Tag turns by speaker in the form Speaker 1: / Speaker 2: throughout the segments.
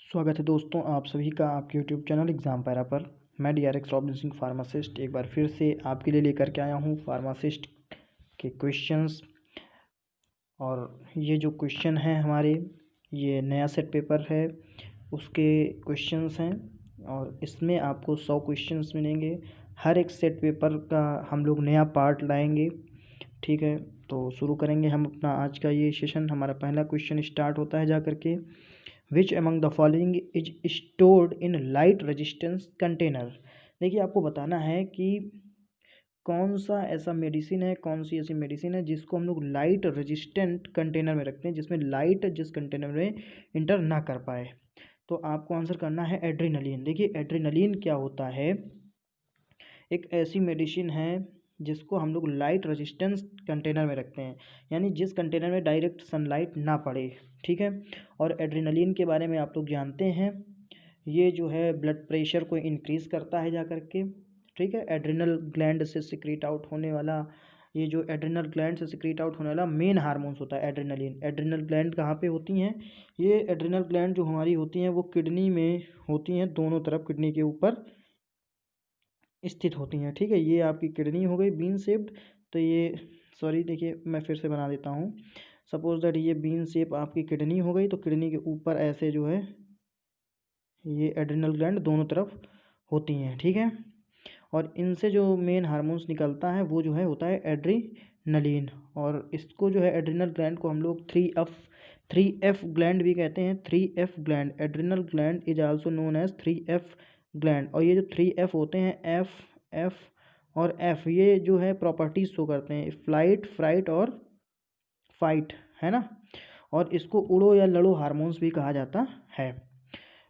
Speaker 1: स्वागत है दोस्तों आप सभी का आपके यूट्यूब चैनल एग्ज़ाम पैरा पर। मैं DRX रॉबिन सिंह फार्मासिस्ट एक बार फिर से आपके लिए लेकर के आया हूँ फार्मासिस्ट के क्वेश्चंस। और ये जो क्वेश्चन हैं हमारे, ये नया सेट पेपर है उसके क्वेश्चंस हैं और इसमें आपको 100 क्वेश्चंस मिलेंगे। हर एक सेट पेपर का हम लोग नया पार्ट लाएंगे, ठीक है। तो शुरू करेंगे हम अपना आज का ये सेशन। हमारा पहला क्वेश्चन स्टार्ट होता है जा करके, which among the following is stored in light resistance container. देखिए आपको बताना है कि कौन सा ऐसा मेडिसिन है, कौन सी ऐसी मेडिसिन है जिसको हम लोग लाइट रेजिस्टेंट कंटेनर में रखते हैं, जिसमें लाइट जिस कंटेनर में इंटर ना कर पाए। तो आपको आंसर करना है एड्रेनलिन। देखिए एड्रेनलिन क्या होता है, एक ऐसी मेडिसिन है जिसको हम लोग लाइट रेजिस्टेंस कंटेनर में रखते हैं, यानी जिस कंटेनर में डायरेक्ट सनलाइट ना पड़े, ठीक है। और एड्रेनलिन के बारे में आप लोग जानते हैं, ये जो है ब्लड प्रेशर को इंक्रीज़ करता है जा करके, ठीक है। एड्रिनल ग्लैंड से सिक्रीट आउट होने वाला, ये जो एड्रिनल ग्लैंड से सिक्रीट आउट होने वाला मेन हार्मोन्स होता है एड्रेनलिन। एड्रिनल ग्लैंड कहाँ पे होती हैं? ये एड्रिनल ग्लैंड जो हमारी होती हैं वो किडनी में होती हैं, दोनों तरफ किडनी के ऊपर स्थित होती हैं, ठीक है। ये आपकी किडनी हो गई बीन शेप्ड। तो ये सॉरी देखिए मैं फिर से बना देता हूँ। सपोज दैट ये बीन शेप आपकी किडनी हो गई, तो किडनी के ऊपर ऐसे जो है ये एड्रिनल ग्लैंड दोनों तरफ होती हैं, ठीक है। और इनसे जो मेन हार्मोन्स निकलता है वो जो है होता है एड्रीनलिन। और इसको जो है एड्रिनल ग्लैंड को हम लोग 3F ग्लैंड भी कहते हैं। 3F gland, adrenal gland is also known as 3F gland. और ये जो 3F होते हैं, F और F, ये जो है प्रॉपर्टीज शो करते हैं, फ्लाइट, फ्राइट और फाइट, है ना। और इसको उड़ो या लड़ो हार्मोन्स भी कहा जाता है।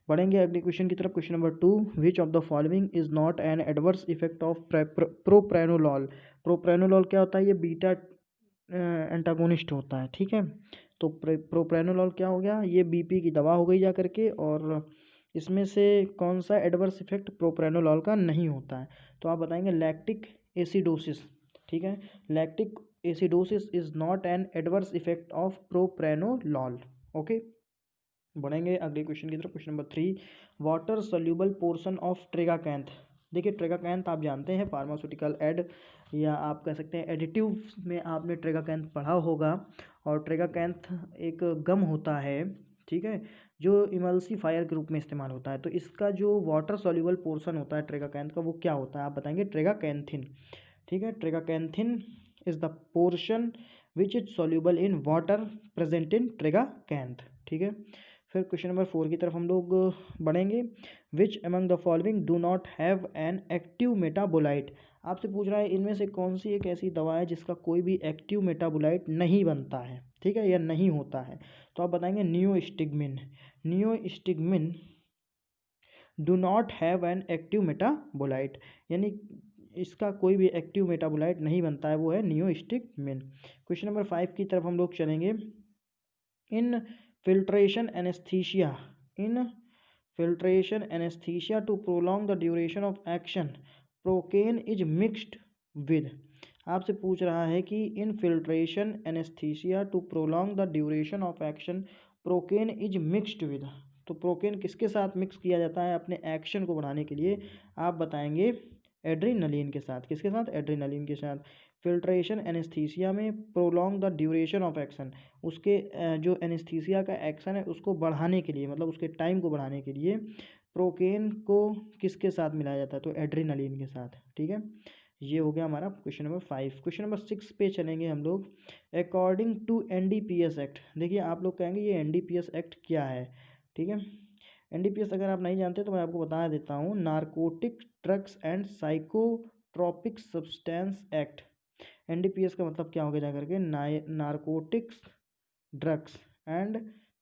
Speaker 1: बढ़ेंगे अगले क्वेश्चन की तरफ। Question number 2, which of the following is not an adverse effect of propranolol. Propranolol क्या होता है? ये बीटा एंटागोनिस्ट होता है, ठीक है। तो प्रोप्रेनोलॉल क्या हो गया? ये बीपी की दवा हो गई जा करके। और इसमें से कौन सा एडवर्स इफेक्ट प्रोप्रेनोलॉल का नहीं होता है? तो आप बताएंगे लैक्टिक एसिडोसिस, ठीक है। Lactic acidosis is not an adverse effect of propranolol, okay. बढ़ेंगे अगले क्वेश्चन की तरफ। Question number 3, water soluble portion of tragacanth. देखिए ट्रेगाकैंथ आप जानते हैं फार्मास्यूटिकल एड, या आप कह सकते हैं एडिटिव में आपने ट्रेगाकैंथ पढ़ा होगा। और ट्रेगाकैंथ एक गम होता है, ठीक है, जो इमल्सीफायर के रूप में इस्तेमाल होता है। तो इसका जो वाटर सोल्यूबल पोर्शन होता है ट्रेगाकैंथ का, वो क्या होता है? आप बताएंगे ट्रेगाकैंथिन, ठीक है। Tragacanthin is the portion which is soluble in water present in tragacanth, ठीक है। फिर क्वेश्चन नंबर 4 की तरफ हम लोग बढ़ेंगे। Which among the following do not have an active metabolite. आपसे पूछ रहा है इनमें से कौन सी एक ऐसी दवा है जिसका कोई भी एक्टिव मेटाबोलाइट नहीं बनता है, ठीक है, या नहीं होता है? तो आप बताएंगे neostigmine. Neostigmine do not have an active metabolite, यानी इसका कोई भी एक्टिव मेटाबोलाइट नहीं बनता है, वो है नियोस्टिग्मिन। क्वेश्चन नंबर 5 की तरफ हम लोग चलेंगे। इन filtration anesthesia, in filtration anesthesia to prolong the duration of action, procaine is mixed with। आपसे पूछ रहा है कि infiltration anesthesia to prolong the duration of action, procaine is mixed with. तो प्रोकेन किसके साथ मिक्स किया जाता है अपने एक्शन को बढ़ाने के लिए? आप बताएंगे एड्रीनलिन के साथ। किसके साथ? एड्रीनलिन के साथ। फिल्ट्रेशन एनेस्थीसिया में prolong the duration of action, उसके जो एनेस्थीसिया का एक्शन है उसको बढ़ाने के लिए, मतलब उसके टाइम को बढ़ाने के लिए प्रोकेन को किसके साथ मिलाया जाता है? तो एड्रीनलिन के साथ, ठीक है। ये हो गया हमारा क्वेश्चन नंबर 5। क्वेश्चन नंबर 6 पे चलेंगे हम लोग। अकॉर्डिंग टू NDPS एक्ट, देखिए आप लोग कहेंगे ये NDPS एक्ट क्या है, ठीक है। NDPS अगर आप नहीं जानते तो मैं आपको बता देता हूँ, narcotic drugs and psychotropic substance act. NDPS का मतलब क्या हो गया जाकर के? Narcotics drugs and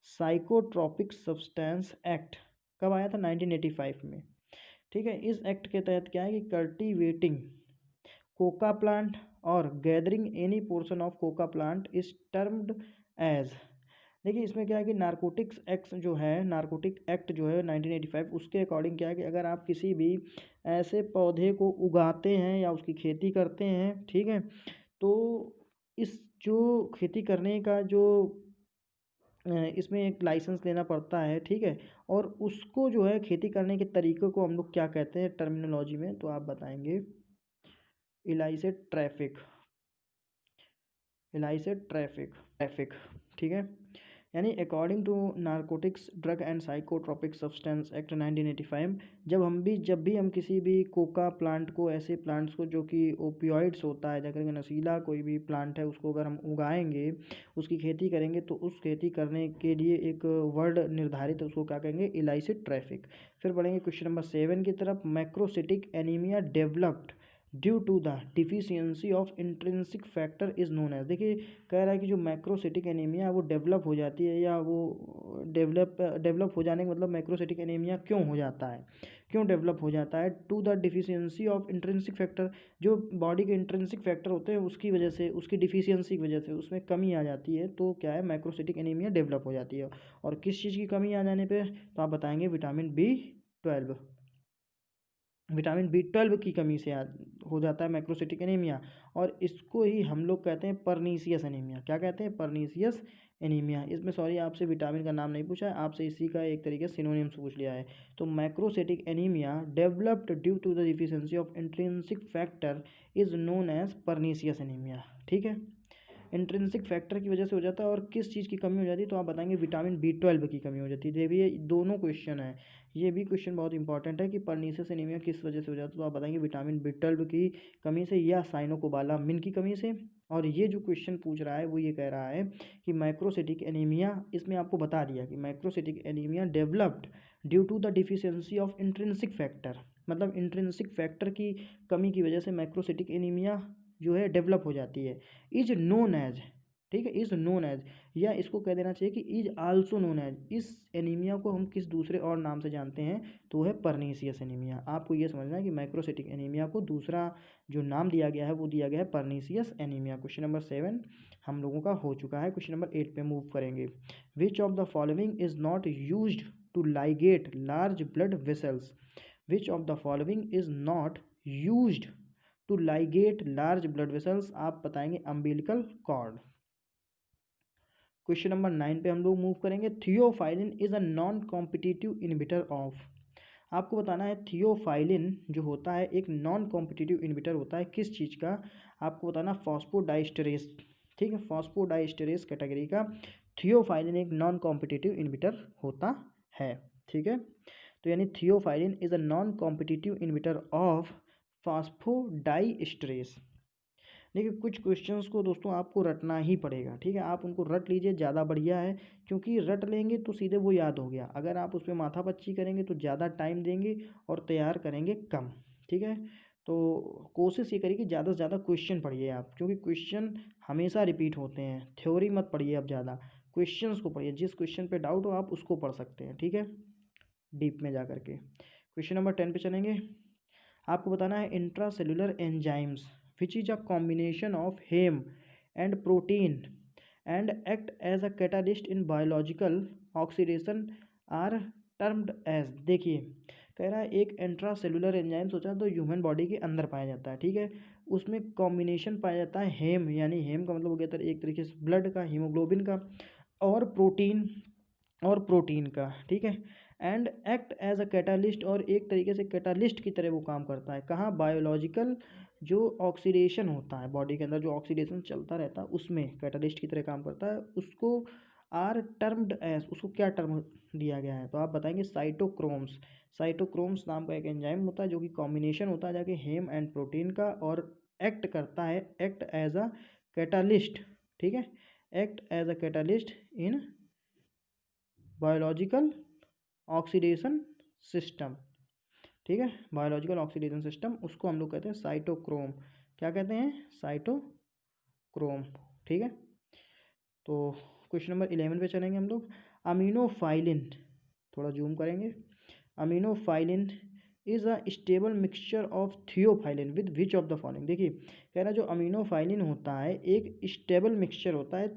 Speaker 1: psychotropic substance act. कब आया था? 1985 में, ठीक है। इस एक्ट के तहत क्या है कि कल्टीवेटिंग कोका प्लांट और gathering any portion of coca plant is termed as. देखिए इसमें क्या है कि नारकोटिक्स एक्ट जो है, नारकोटिक एक्ट जो है 1985, उसके अकॉर्डिंग क्या है कि अगर आप किसी भी ऐसे पौधे को उगाते हैं या उसकी खेती करते हैं, ठीक है, तो इस जो खेती करने का जो इसमें एक लाइसेंस लेना पड़ता है, ठीक है। और उसको जो है खेती करने के तरीक़ों को हम लोग क्या कहते हैं टर्मिनोलॉजी में, तो आप बताएंगे इलाइसेट ट्रैफिक, इलाइसेट ट्रैफिक, ठीक है। यानी according to narcotics drug and psychotropic substance act 1985, जब भी हम किसी भी कोका प्लांट को, ऐसे प्लांट्स को जो कि ओपियोइड्स होता है, जाकर के नशीला कोई भी प्लांट है उसको अगर हम उगाएंगे, उसकी खेती करेंगे, तो उस खेती करने के लिए एक वर्ड निर्धारित है, उसको क्या कहेंगे इलाइसिट ट्रैफिक। फिर बढ़ेंगे क्वेश्चन नंबर 7 की तरफ। Macrocytic anaemia developed due to the deficiency of intrinsic factor is known as. देखिए कह रहा है कि जो मैक्रोसिटिक एनीमिया वो डेवलप हो जाती है, या वो डेवलप हो जाने का मतलब मैक्रोसिटिक एनीमिया क्यों हो जाता है, क्यों डेवलप हो जाता है, to the deficiency of intrinsic factor, जो बॉडी के इंट्रिंसिक फैक्टर होते हैं उसकी वजह से, उसकी डिफिशियंसी की वजह से उसमें कमी आ जाती है, तो क्या है मैक्रोसिटिक एनीमिया डेवलप हो जाती है। और किस चीज़ की कमी आ जाने पर, तो आप बताएंगे विटामिन B12, विटामिन B12 की कमी से हो जाता है मैक्रोसिटिक एनीमिया। और इसको ही हम लोग कहते हैं परनीसियस एनीमिया। क्या कहते हैं परनीसियस एनीमिया। इसमें सॉरी आपसे विटामिन का नाम नहीं पूछा है, आपसे इसी का एक तरीके से सिनोनिम्स पूछ लिया है। तो macrocytic anaemia developed due to the deficiency of intrinsic factor is known as pernicious anaemia, ठीक है। इंट्रिंसिक फैक्टर की वजह से हो जाता है। और किस चीज़ की कमी हो जाती है, तो आप बताएंगे विटामिन B12 की कमी हो जाती है। ये भी दोनों क्वेश्चन है, ये भी क्वेश्चन बहुत इंपॉर्टेंट है कि परनीसियस एनीमिया किस वजह से हो जाता है, तो आप बताएंगे विटामिन B12 की कमी से या साइनोकोबालामिन की कमी से। और ये जो क्वेश्चन पूछ रहा है वो ये कह रहा है कि मैक्रोसिटिक एनीमिया, इसमें आपको बता दिया कि macrocytic anaemia developed due to the deficiency of intrinsic factor, मतलब इंट्रिंसिक फैक्टर की कमी की वजह से मैक्रोसिटिक एनीमिया जो है डेवलप हो जाती है। इज नोन एज, ठीक है, इज नोन एज, या इसको कह देना चाहिए कि इज आल्सो नोन एज, इस एनीमिया को हम किस दूसरे और नाम से जानते हैं, तो है परनीसियस एनीमिया। आपको ये समझना है कि मैक्रोसिटिक एनीमिया को दूसरा जो नाम दिया गया है वो दिया गया है परनीसियस एनीमिया। क्वेश्चन नंबर 7 हम लोगों का हो चुका है। क्वेश्चन नंबर 8 पे मूव करेंगे। Which of the following is not used to ligate large blood vessels, which of the following is not used to ligate large blood vessels, आप बताएंगे अम्बिलिकल कॉर्ड। क्वेश्चन नंबर 9 पे हम लोग move करेंगे। Theophylline is a non competitive inhibitor of, आपको बताना है theophylline जो होता है एक नॉन कॉम्पिटिटिव इनहिबिटर होता है किस चीज़ का, आपको बताना फॉस्फोडाइस्टरेस, ठीक है, फॉस्फोडाइस्टरेस कैटेगरी का थियोफाइलिन एक नॉन कॉम्पिटिटिव इनहिबिटर होता है, ठीक है। तो यानी theophylline is a non competitive inhibitor of phosphodiesterase. देखिए कुछ क्वेश्चंस को दोस्तों आपको रटना ही पड़ेगा, ठीक है, आप उनको रट लीजिए, ज़्यादा बढ़िया है, क्योंकि रट लेंगे तो सीधे वो याद हो गया। अगर आप उस पर माथापच्ची करेंगे तो ज़्यादा टाइम देंगे और तैयार करेंगे कम, ठीक है। तो कोशिश ये करिए कि ज़्यादा से ज़्यादा क्वेश्चन पढ़िए आप, क्योंकि क्वेश्चन हमेशा रिपीट होते हैं। थ्योरी मत पढ़िए आप ज़्यादा, क्वेश्चंस को पढ़िए, जिस क्वेश्चन पर डाउट हो आप उसको पढ़ सकते हैं, ठीक है, डीप में जा करके। क्वेश्चन नंबर 10 पे चलेंगे। आपको बताना है intra cellular enzymes which is a combination of heme and protein and act as a catalyst in biological oxidation are termed as, देखिए कह रहा है एक इंट्रा सेलुलर एंजाइम सोचा तो ह्यूमन बॉडी के अंदर पाया जाता है, ठीक है, उसमें कॉम्बिनेशन पाया जाता है हेम, यानी हेम का मतलब हो गया एक तरीके से ब्लड का, हीमोग्लोबिन का, और प्रोटीन का, ठीक है। And act as a catalyst, और एक तरीके से कैटालिस्ट की तरह वो काम करता है। कहाँ, बायोलॉजिकल जो ऑक्सीडेशन होता है बॉडी के अंदर, जो ऑक्सीडेशन चलता रहता है उसमें कैटालिस्ट की तरह काम करता है। उसको आर टर्म्ड एज, उसको क्या टर्म दिया गया है, तो आप बताएंगे साइटोक्रोम्स। साइटोक्रोम्स नाम का एक एंजाइम होता है जो कि कॉम्बिनेशन होता है जाके हेम एंड प्रोटीन का, और एक्ट करता है, एक्ट एज अ कैटालिस्ट, ठीक है, act as a catalyst in biological oxidation system, ठीक है, बायोलॉजिकल ऑक्सीडेशन सिस्टम, उसको हम लोग कहते हैं साइटोक्रोम। क्या कहते हैं, साइटोक्रोम, ठीक है। तो क्वेश्चन नंबर 11 पे चलेंगे हम लोग। अमीनोफाइलिन, थोड़ा जूम करेंगे। Aminophylline is a stable mixture of theophylline with which of the following, देखिए कह रहा है जो अमीनोफाइलिन होता है एक स्टेबल मिक्सचर होता है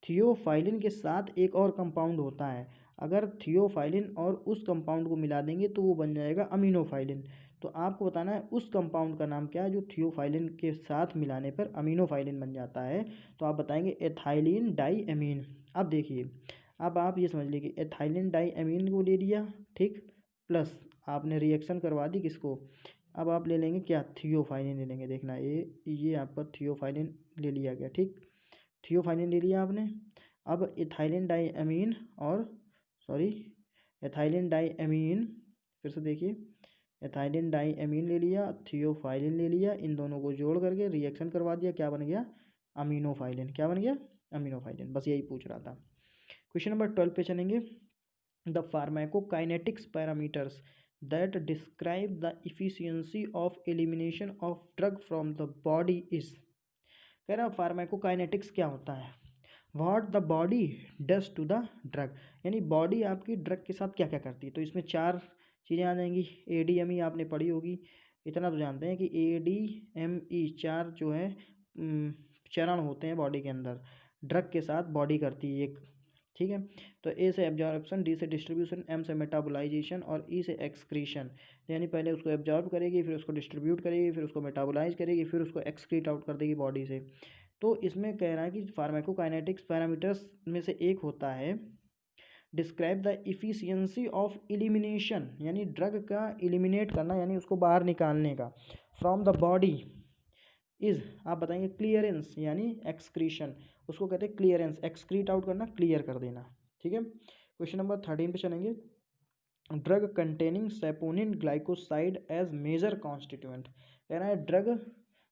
Speaker 1: थियोफाइलिन के साथ एक और कंपाउंड होता है। अगर थियोफाइलिन और उस कंपाउंड को मिला देंगे तो वो बन जाएगा अमीनोफाइलिन। तो आपको बताना है उस कंपाउंड का नाम क्या है जो थियोफाइलिन के साथ मिलाने पर अमीनोफाइलिन बन जाता है। तो आप बताएंगे एथाइलिन डाईएमीन। अब देखिए, अब आप ये समझ लीजिए कि एथाइलिन डाईएमीन को ले लिया, ठीक, प्लस आपने रिएक्शन करवा दी किसको, अब आप ले लेंगे क्या, थियोफाइलिन ले लेंगे। देखना ये आपका थियोफाइलिन ले लिया गया, ठीक, थियोफाइलिन ले लिया आपने। अब इथाइलिन डाईएमीन और एथाइलिन डाईएमीन, फिर से देखिए, एथाइलिन डाईएमीन ले लिया, थियोफाइलिन ले लिया, इन दोनों को जोड़ करके रिएक्शन करवा दिया, क्या बन गया, अमीनोफाइलिन। क्या बन गया, अमीनोफाइलिन। बस यही पूछ रहा था। क्वेश्चन नंबर 12 पे चलेंगे। The pharmacokinetics parameters that describe the efficiency of elimination of drug from the body is. कह रहा फार्माकोकाइनेटिक्स क्या होता है, what the body does to the drug, यानी बॉडी आपकी ड्रग के साथ क्या क्या करती है। तो इसमें 4 चीज़ें आ जाएंगी। ADME आपने पढ़ी होगी, इतना तो जानते हैं कि ADME 4 जो है चरण होते हैं बॉडी के अंदर, ड्रग के साथ बॉडी करती है एक, ठीक है। तो A से एब्जॉर्प्शन, D से डिस्ट्रीब्यूशन, M से मेटाबोलाइजेशन और E से एक्सक्रीशन। यानी पहले उसको एब्जॉर्ब करेगी, फिर उसको डिस्ट्रीब्यूट करेगी, फिर उसको मेटाबोलाइज करेगी, फिर उसको एक्सक्रीट आउट कर देगी बॉडी से। तो इसमें कह रहा है कि फार्माकोकाइनेटिक्स पैरामीटर्स में से एक होता है describe the efficiency of elimination, यानी ड्रग का एलिमिनेट करना, यानी उसको बाहर निकालने का, फ्रॉम द बॉडी इज, आप बताएंगे क्लियरेंस यानी एक्सक्रीशन, उसको कहते हैं क्लियरेंस, एक्सक्रीट आउट करना, क्लियर कर देना, ठीक है। क्वेश्चन नंबर 13 पे चलेंगे। Drug containing saponin glycoside as major constituent, कह रहा है ड्रग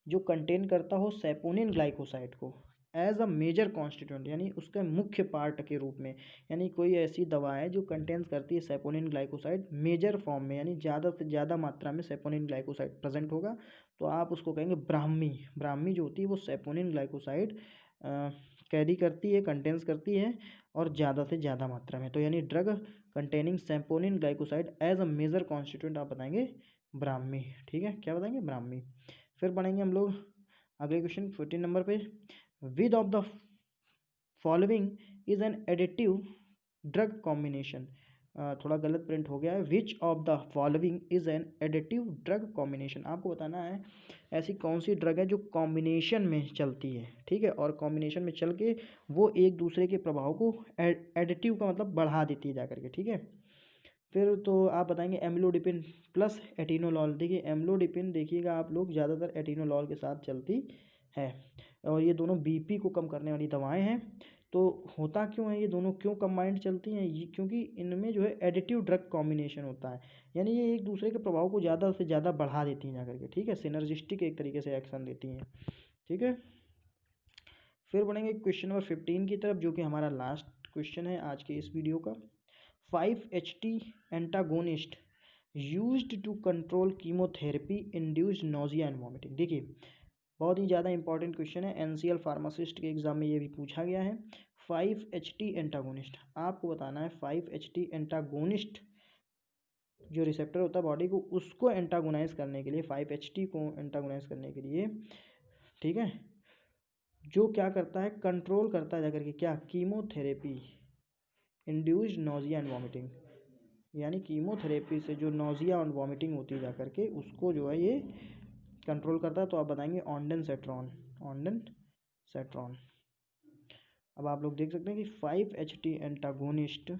Speaker 1: जो कंटेन करता हो सैपोनिन ग्लाइकोसाइड को एज अ मेजर कॉन्स्टिट्यूएंट, यानी उसके मुख्य पार्ट के रूप में, यानी कोई ऐसी दवा है जो कंटेन्स करती है सैपोनिन ग्लाइकोसाइड मेजर फॉर्म में, यानी ज़्यादा से ज़्यादा मात्रा में सैपोनिन ग्लाइकोसाइड प्रेजेंट होगा, तो आप उसको कहेंगे ब्राह्मी। ब्राह्मी जो होती है वो सैपोनिन ग्लाइकोसाइड कैरी करती है, कंटेन्स करती है और ज़्यादा से ज़्यादा मात्रा में। तो यानी drug containing saponin glycoside as a major constituent आप बताएंगे ब्राह्मी, ठीक है, क्या बताएंगे, ब्राह्मी। फिर पढ़ेंगे हम लोग अगले क्वेश्चन 14 नंबर पे। With of the following is an additive drug combination, थोड़ा गलत प्रिंट हो गया है, विच of the following is an additive drug combination, आपको बताना है ऐसी कौन सी ड्रग है जो कॉम्बिनेशन में चलती है, ठीक है, और कॉम्बिनेशन में चल के वो एक दूसरे के प्रभाव को एडिटिव का मतलब बढ़ा देती है जाकर के, ठीक है। फिर तो आप बताएंगे एम्लोडिपिन प्लस एटिनोलॉल। देखिए एम्लोडिपिन देखिएगा आप लोग ज़्यादातर एटिनोलॉल के साथ चलती है, और ये दोनों बीपी को कम करने वाली दवाएं हैं। तो होता क्यों है, ये दोनों क्यों कंबाइंड चलती हैं, ये क्योंकि इनमें जो है एडिटिव ड्रग कॉम्बिनेशन होता है, यानी ये एक दूसरे के प्रभाव को ज़्यादा से ज़्यादा बढ़ा देती हैं जाकर के, ठीक है, सिनर्जिस्टिक एक तरीके से एक्शन देती हैं, ठीक है। फिर बढ़ेंगे क्वेश्चन नंबर 15 की तरफ, जो कि हमारा लास्ट क्वेश्चन है आज के इस वीडियो का। 5-HT antagonist used to control chemotherapy induced nausea and vomiting. देखिए बहुत ही ज़्यादा इंपॉर्टेंट क्वेश्चन है, NCL फार्मासिस्ट के एग्जाम में ये भी पूछा गया है। 5-HT एंटागोनिस्ट, आपको बताना है 5-HT एंटागोनिस्ट जो रिसेप्टर होता है बॉडी को, उसको एंटागोनाइज करने के लिए, 5-HT को एंटागोनाइज करने के लिए, ठीक है, जो क्या करता है, कंट्रोल करता है जाकर के क्या, chemotherapy induced nausea and vomiting, यानी कीमोथेरेपी से जो नोजिया और वॉमिटिंग होती है जाकर के उसको जो है ये कंट्रोल करता है। तो आप बताएंगे ऑन्डेनसेट्रॉन, ऑन्डेनसेट्रॉन। अब आप लोग देख सकते हैं कि 5-HT antagonist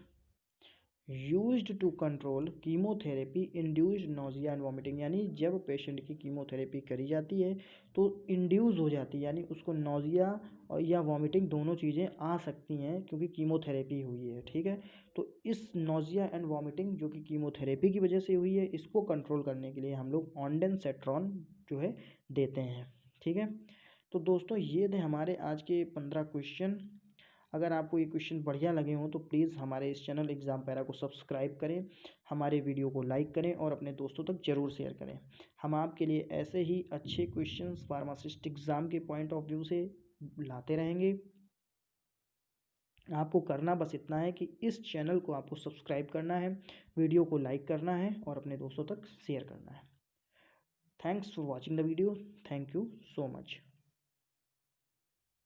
Speaker 1: used to control chemotherapy induced nausea and vomiting, यानी जब पेशेंट की कीमोथेरेपी करी जाती है तो इंड्यूस हो जाती है, यानी उसको नोजिया और या वॉमिटिंग दोनों चीज़ें आ सकती हैं क्योंकि कीमोथेरेपी हुई है, ठीक है। तो इस नोजिया एंड वॉमिटिंग जो कि कीमोथेरेपी की वजह से हुई है, इसको कंट्रोल करने के लिए हम लोग ऑन्डेनसेट्रॉन जो है देते हैं, ठीक है। तो दोस्तों ये थे हमारे आज के 15 क्वेश्चन। अगर आपको ये क्वेश्चन बढ़िया लगे हों तो प्लीज़ हमारे इस चैनल एग्ज़ाम पैरा को सब्सक्राइब करें, हमारे वीडियो को लाइक करें और अपने दोस्तों तक ज़रूर शेयर करें। हम आपके लिए ऐसे ही अच्छे क्वेश्चंस फार्मासिस्ट एग्ज़ाम के पॉइंट ऑफ व्यू से लाते रहेंगे। आपको करना बस इतना है कि इस चैनल को आपको सब्सक्राइब करना है, वीडियो को लाइक करना है और अपने दोस्तों तक शेयर करना है। Thanks for watching the video, thank you so much.